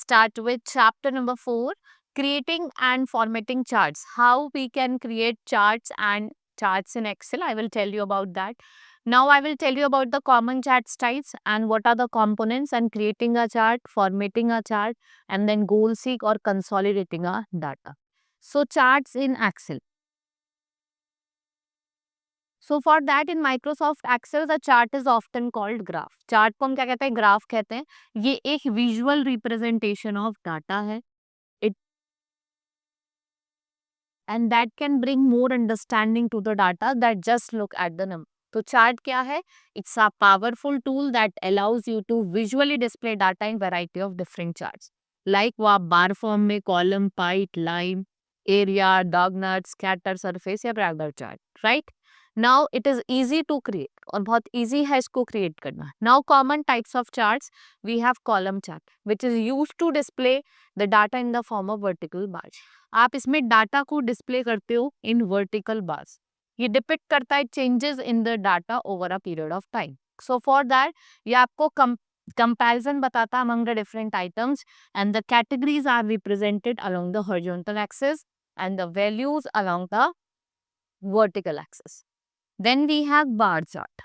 start with chapter number 4, creating and formatting charts. How we can create charts and charts in Excel. I will tell you about that. Now I will tell you about the common chart styles and what are the components and creating a chart, formatting a chart, and then goal seek or consolidating a data. So charts in Excel. So for that in Microsoft Excel, the chart is often called graph. Chart को हम क्या कहते हैं? Graph कहते हैं. ये एक visual representation of data है. It and that can bring more understanding to the data that just look at the number. तो चार्ट क्या है? It's a powerful tool that allows you to visually display data in variety of different charts. Like वो आप bar form में column, pie, line, area, doughnut, scatter, surface या ब्रैगर chart, right? Now it is easy to create और बहुत easy है इसको create करना. Now common types of charts we have column chart which is used to display the data in the form of vertical bars. आप इसमें data को display करते हो इन वर्टिकल बार्स. ये डिपिक्ट करता है changes in the data over a period of time. So for that ये आपको कंपैरिजन बताता है among the different items and the categories are represented along the horizontal axis and the values along the vertical axis. Then we have bar chart.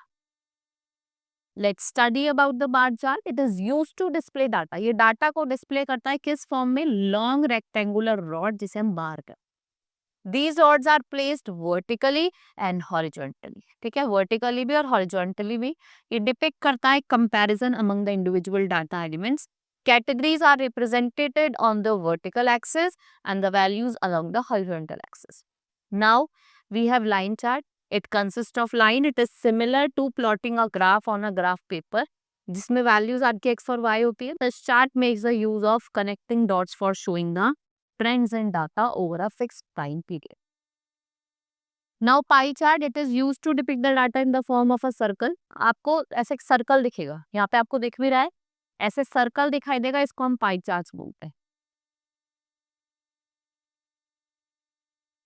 Let's study about the bar chart. It is used to display data. ये data को display करता है किस form में? Long rectangular rod जिसे हम बार कहते हैं. These rods are placed vertically and horizontally. ठीक है, vertically भी और horizontally भी. ये depict करता है comparison among the individual data elements. Categories are represented on the vertical axis and the values along the horizontal axis. Now we have line chart. It consists of line. It is similar to plotting a graph on a graph paper, जिसमें values आपके x और y होती है. This chart makes the use of connecting dots for showing the trends and data over a fixed time period. Now pie chart, it is used to depict the data in the form of a circle. आपको ऐसे एक circle दिखेगा, यहाँ पे आपको दिख भी रहा है, ऐसे सर्कल दिखाई देगा, इसको हम पाई चार्ट्स बोलते हैं.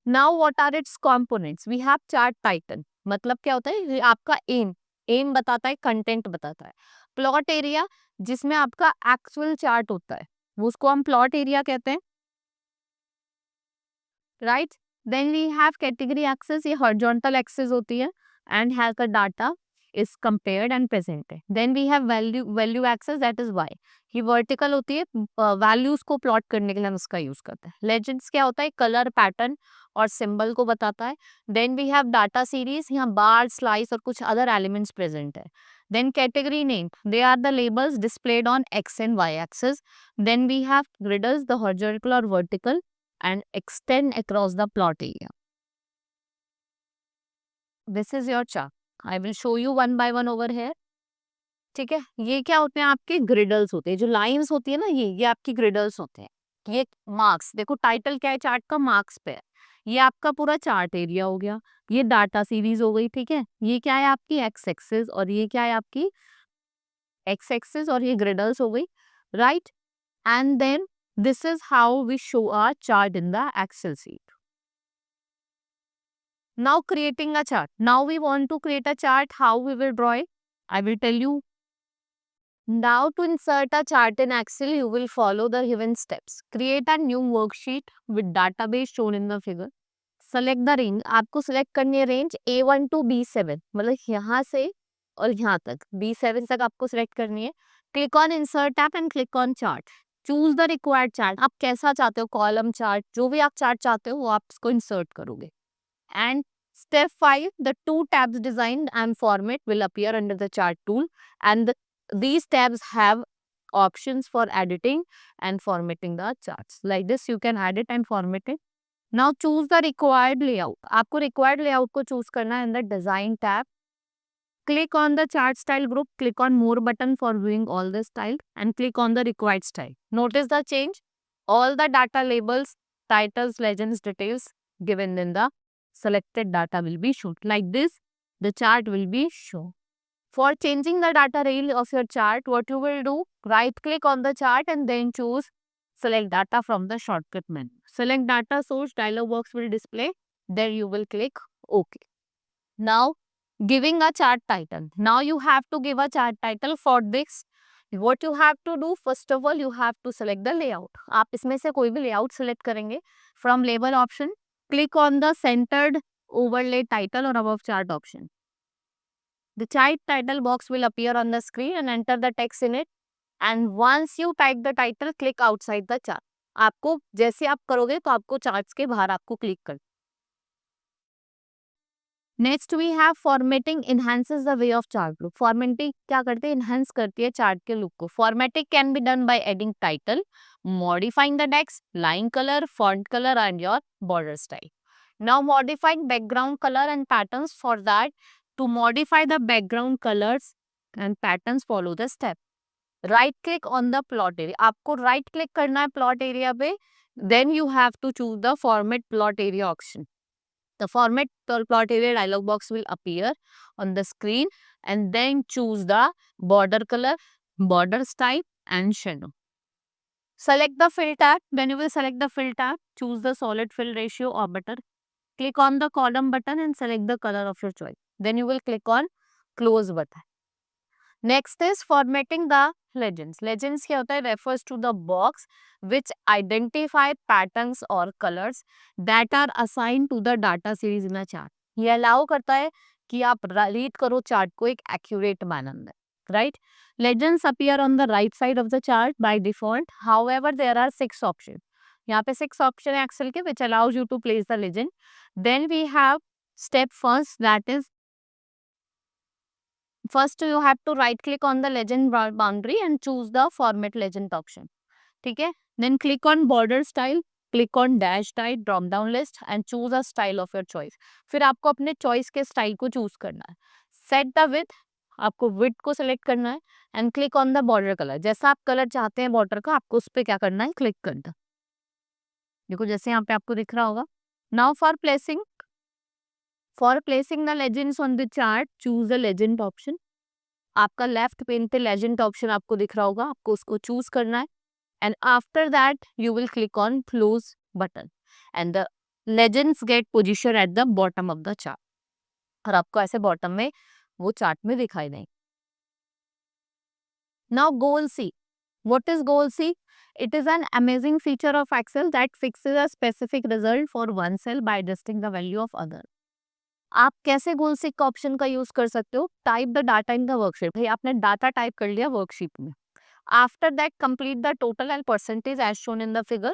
Now what are its components? We have chart title. मतलब क्या होता है? ये आपका एम बताता है, कंटेंट बताता है. प्लॉट एरिया जिसमें आपका एक्चुअल चार्ट होता है, वो उसको हम प्लॉट एरिया कहते हैं, right? Then we have category axes. ये हॉरिजॉन्टल एक्सेस होती है and has the data is compared and presented. Then we have value axes, that is Y. ये वर्टिकल होती है, वैल्यूज को प्लॉट करने के लिए हम इसका यूज करते हैं. लेजेंड्स क्या होता है? कलर पैटर्न और सिंबल को बताता है. Then we have data series, यहाँ बार, स्लाइस और कुछ अदर एलिमेंट्स प्रेजेंट है. Then category name, they are the labels displayed on x and y axis. Then we have griddles, the horizontal or vertical, and extend across the plot area. This is your chart. I will show you one by one over here. ठीक है, ये क्या होते हैं? आपके girdles होते हैं. जो लाइंस होती है ना, ये आपकी ग्रिडल्स होते हैं. ये मार्क्स, देखो टाइटल क्या है चार्ट का? मार्क्स पे है. ये आपका पूरा चार्ट एरिया हो गया. ये डाटा सीरीज हो गई. ठीक है, ये क्या है? आपकी एक्स एक्सिस और ये क्या है? आपकी एक्स एक्सिस और ये ग्रिडल्स हो गई, right? And then this is how we show our chart in the Excel sheet. Now creating a chart. Now we want to create a chart. How we will draw it? I will tell you. Now to insert a chart in Excel, you will follow the given steps. Create a new worksheet with database shown in the figure. Select the range. आपको select करनी है range A1 to B7. मतलब यहाँ से और यहाँ तक B7 तक आपको select करनी है. Click on Insert tab and click on Chart. Choose the required chart. आप कैसा चाहते हो? कॉलम चार्ट, जो भी आप चार्ट चाहते हो वो आप इसको इंसर्ट करोगे. And step 5, the 2 tabs design and format will appear under the chart tool and these tabs have options for editing and formatting the charts. Like this you can edit and format it. Now choose the required layout. आपको required layout को choose करना है in the design tab. Click on the chart style group, click on more button for viewing all the style and click on the required style. Notice the change. All the data labels, titles, legends, details given in the selected data will be shown. Like this, the chart will be shown. For changing the data rail of your chart, what you will do, right click on the chart and then choose select data from the shortcut menu. Select data source dialog box will display. There you will click OK. Now, giving a chart title. Now you have to give a chart title. For this, What you have to do, first of all, you have to select the layout. आप इसमें से कोई भी layout select करेंगे. From label option, click on the centered overlay title or above chart option. The chart title box will appear on the screen and enter the text in it. And once you type the title, click outside the chart. आपको जैसे आप करोगे तो आपको charts के बाहर आपको click कर. Next we have formatting enhances the way of chart look. Formatting क्या करती है? इनहेंस करती है चार्ट के लुक को. Formatting can be done by adding title, modifying the text, line colour, font colour and your border style. Now modifying background colour and patterns. For that, to modify the background colours and patterns, follow the step. Right click on the plot area. आपको right click करना है plot area पे. Then you have to choose the format plot area option. The format plot area dialog box will appear on the screen, and then choose the border color, border style and shadow. Select the fill tab. When you will select the fill tab, choose the solid fill ratio or button. Click on the column button and select the color of your choice. Then you will click on close button. Next is formatting the legends. Legends क्या होता है? Refers to the box which identify patterns or colors that are assigned to the data series in a chart. ये allow करता है कि आप read करो chart को एक accurate manner में, right? Legends appear on the right side of the chart by default. However, there are 6 options. यहाँ पे 6 option है Excel के which allows you to place the legend. Then we have step first, that is, first you have to right click on the legend boundary and choose the format legend option. ठीक है. Then click on border style, click on dash type drop down list and choose a style of your choice. फिर आपको अपने choice के style को choose करना है. Set the width, आपको width को select करना है and click on the border color. जैसा आप color चाहते हैं border का, आपको उस पे क्या करना है? click करना. देखो जैसे यहाँ पे आपको दिख रहा होगा. Now for placing the legends on the chart, choose the legend option. आपका लेफ्ट पेन पे लेजेंड ऑप्शन आपको दिख रहा होगा, आपको उसको चूज करना है. And after that you will click on close button and the legends get position at the bottom of the chart. और आपको ऐसे बॉटम में वो चार्ट में दिखाई देंगे. Now goal seek. What is goal C? It is an amazing feature of Excel that fixes a specific result for one cell by adjusting the value of other. आप कैसे गोल सीक का option का use कर सकते हो? Type the data in the worksheet. भाई आपने data type कर लिया वर्कशीट में. After that complete the total and percentage as shown in the figure.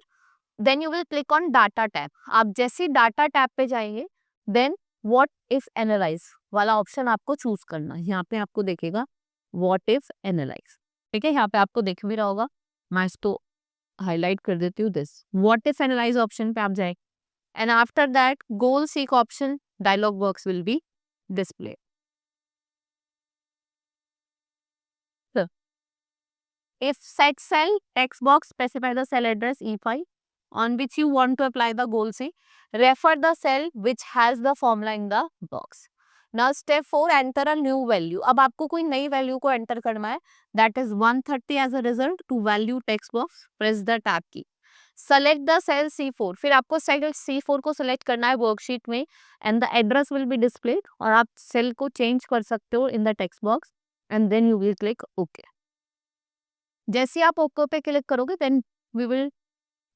Then you will click on data tab. आप जैसे डाटा टैब पे जाएंगे, देन व्हाट इफ एनालाइज वाला ऑप्शन आपको चूज करना है. यहाँ पे आपको देखेगा व्हाट इफ एनालाइज. ठीक है, यहाँ पे आपको देख भी रहा होगा. मैं इसको हाईलाइट कर देती हूँ. This what if analyse option पे आप जाए and after that goal seek option dialog box will be displayed. So, if set cell text box, specify the cell address E5 on which you want to apply the goal seek. Refer the cell which has the formula in the box. Now step 4, enter a new value. अब आपको कोई नई value को enter करना है. That is 130 as a result. To value text box, press the tab key. Select the cell C4. फिर आपको cell C4 को सिलेक्ट करना है वर्कशीट में and the address will be displayed. और आप सेल को चेंज कर सकते हो in the text box and then you will click okay. जैसे आप ओके पे क्लिक करोगे, then we will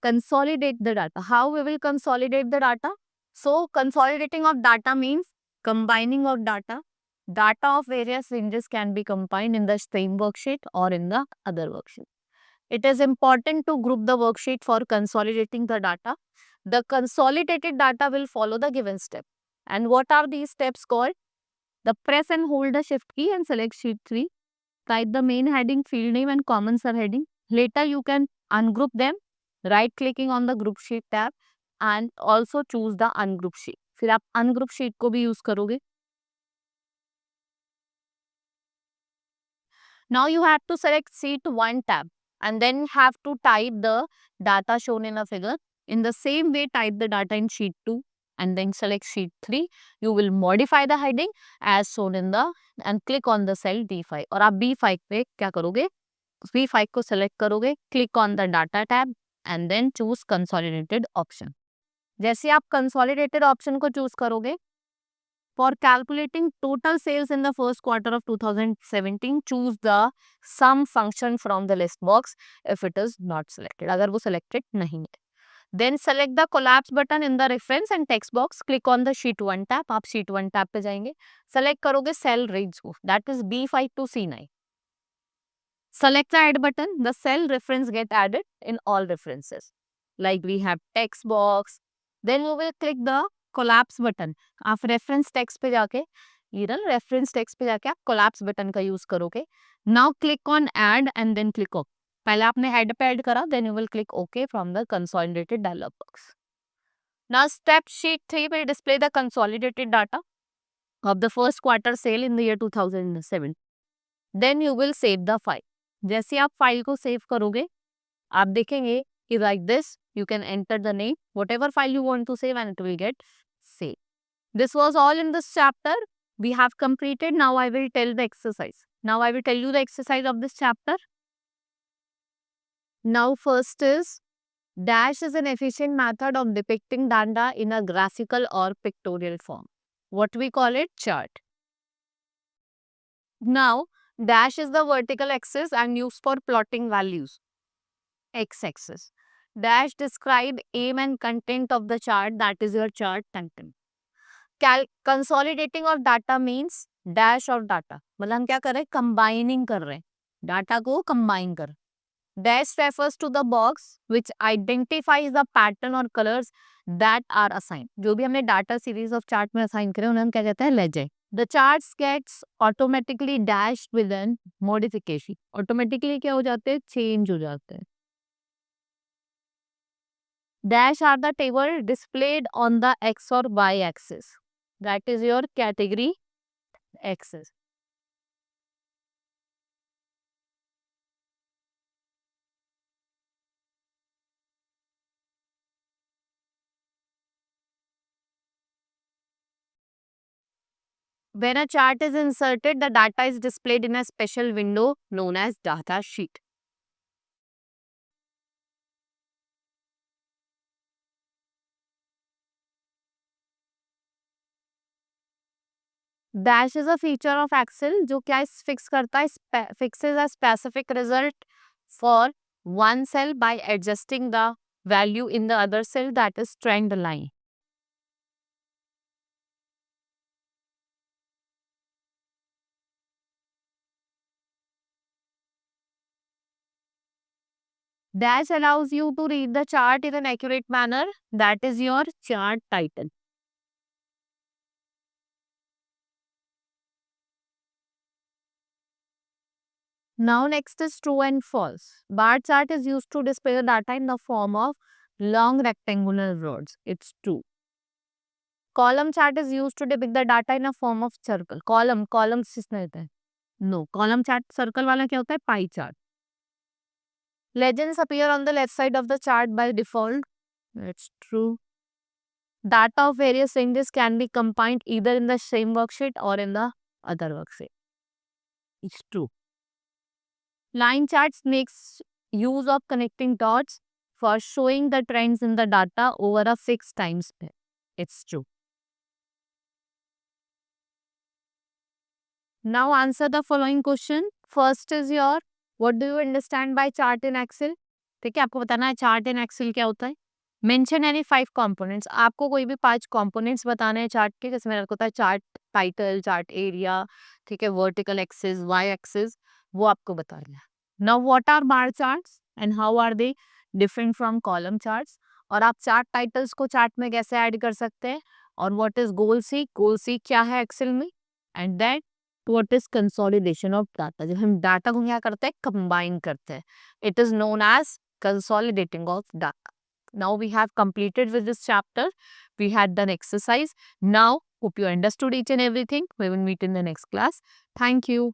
consolidate the data. How we will consolidate the data? So consolidating of data means combining of data. Data of various ranges can be combined in the same worksheet or in the other worksheet. It is important to group the worksheet for consolidating the data. The consolidated data will follow the given step. And what are these steps called? The press and hold the shift key and select sheet 3. Type the main heading, field name and common subheading. Later you can ungroup them. Right clicking on the group sheet tab and also choose the ungroup sheet. फिर आप ungroup sheet को भी use करोगे. Now you have to select sheet 1 tab and then have to type the data shown in a figure. In the same way, type the data in sheet 2 and then select sheet 3. You will modify the heading as shown in the and click on the cell D5. और आप B5 पे क्या करोगे? B5 को select करोगे, click on the data tab and then choose consolidated option. जैसे आप consolidated option को choose करोगे, For calculating total sales in the first quarter of 2017, choose the sum function from the list box if it is not selected. अगर वो selected नहीं है. Then select the collapse button in the reference and text box. Click on the sheet 1 tab. आप sheet 1 tab पे जाएंगे. Select करोगे cell range को. That is B5 to C9. Select the add button. The cell reference get added in all references. Like we have text box. Then you will click the collapse button. आप reference text पे जाके reference text पे जाके आप collapse button का use करोगे. Now click on add and then click OK. पहले आपने head पे add करा, then you will click OK from the consolidated dialog box. Now step sheet 3 will display the consolidated data of the first quarter sale in the year 2007. Then you will save the file. जैसे आप file को save करोगे, आप देखेंगे कि like this, you can enter the name, whatever file you want to save and it will get saved. This was all in this chapter. We have completed. Now I will tell the exercise. Now I will tell you the exercise of this chapter. Now first is, dash is an efficient method of depicting data in a graphical or pictorial form. What we call it? Chart. Now, dash is the vertical axis and used for plotting values. X-axis. Dash describe aim and content of the chart, that is your chart content. Consolidating of data means dash of data. मतलब हम क्या कर रहे हैं? Combining कर रहे हैं. Data को combine कर. Dash refers to the box which identifies the pattern or colors that are assigned. जो भी हमने data series of chart में assign करे उन्हें हम क्या कहते हैं? Legend. The charts gets automatically dashed with an modification. Automatically क्या हो जाते हैं? Change हो जाते हैं. Dash are the table displayed on the X or Y axis. That is your category axis. When a chart is inserted, the data is displayed in a special window known as data sheet. Dash is a feature of Excel जो क्या fix करता है? Fixes a specific result for one cell by adjusting the value in the other cell, that is trend line. Dash allows you to read the chart in an accurate manner, that is your chart title. Now next is true and false. Bar chart is used to display the data in the form of long rectangular rows. It's true. Column chart is used to depict the data in a form of circle. Column किसने होता है? No. Column chart circle वाला क्या होता है? Pie chart. Legends appear on the left side of the chart by default. It's true. Data of various ranges can be combined either in the same worksheet or in the other worksheet. It's true. Line charts makes use of connecting dots for showing the trends in the data over a fixed time span. It's true. Now answer the following question. First is your, what do you understand by chart in Excel? ठीक है, आपको बताना है chart in Excel क्या होता है. Mention any 5 components. आपको कोई भी 5 components बताने हैं चार्ट के, जैसे मेरा होता है चार्ट टाइटल, चार्ट एरिया, ठीक है, वर्टिकल एक्सिस, वाई एक्सिस, वो आपको बताना है. Now what are bar charts and how are they different from column charts? और आप चार्ट टाइटल्स को चार्ट में कैसे ऐड कर सकते हैं, और what is goal seek क्या है एक्सेल में, and then what is consolidation of data. जब हम डाटा को क्या करते हैं? कंबाइन करते हैं. It is known as consolidating of data. Now we have completed with this chapter. We had done exercise. Now hope you understood each and everything. We will meet in the next class. Thank you.